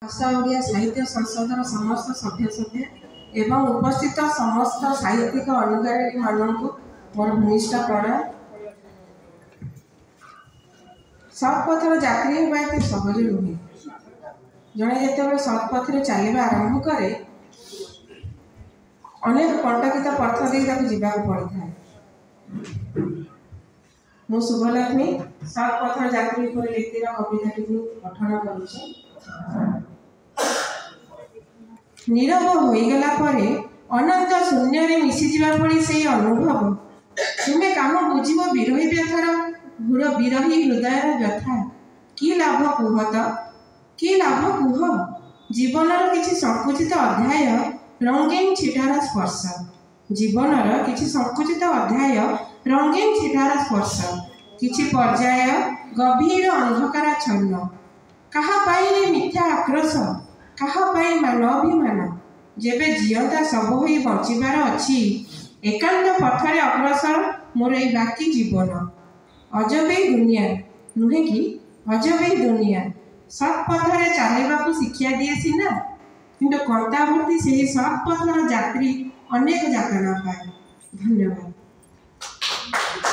भाषा ओडिया साहित्य संसदर समस्त सभ्य सभ्य एवं उपस्थित समस्त साहित्यिक अनुगामी मानक मोर भूमिष्ठ प्रणाम। सत्पथर यात्री होगा ये सहज नुहे। जड़े जो सत्पथ चलवा आरंभ कै अनेक कंटकित पथ दे जावाक पड़ था। मु शुभलक्ष्मी सत्पथर यात्री पर लिखित कविता पठन करुचे। नीरव होईगला परे अनंत शून्य रे मिसी जीवा पड़ी से अनुभव तुम्हें काम बुझीब विरही व्यथार विरही हृदय व्यथा कि लाभ कुह तो कि लाभ कुह जीवनर किछि संकुचित अध्याय रंगीन छिटार स्पर्श जीवनर किछि संकुचित अध्याय रंगीन छिटार स्पर्श किछि पर्याय गभीर अंधकाराच्छन्न कहा पाई मिथ्या आक्रोश कहा पाई मान अभिमान जेबे जियंता सब होई बंचिबार अछि एकांत पथरे अग्रसर मोर ए बाकी जीवन अजबे दुनिया नुहे कि अजबे दुनिया सत्पथरे चलवाक शिक्षा दिए सीना किंतु कर्तावर्ती से सत्पथर यात्री अनेक जातना पाए। धन्यवाद।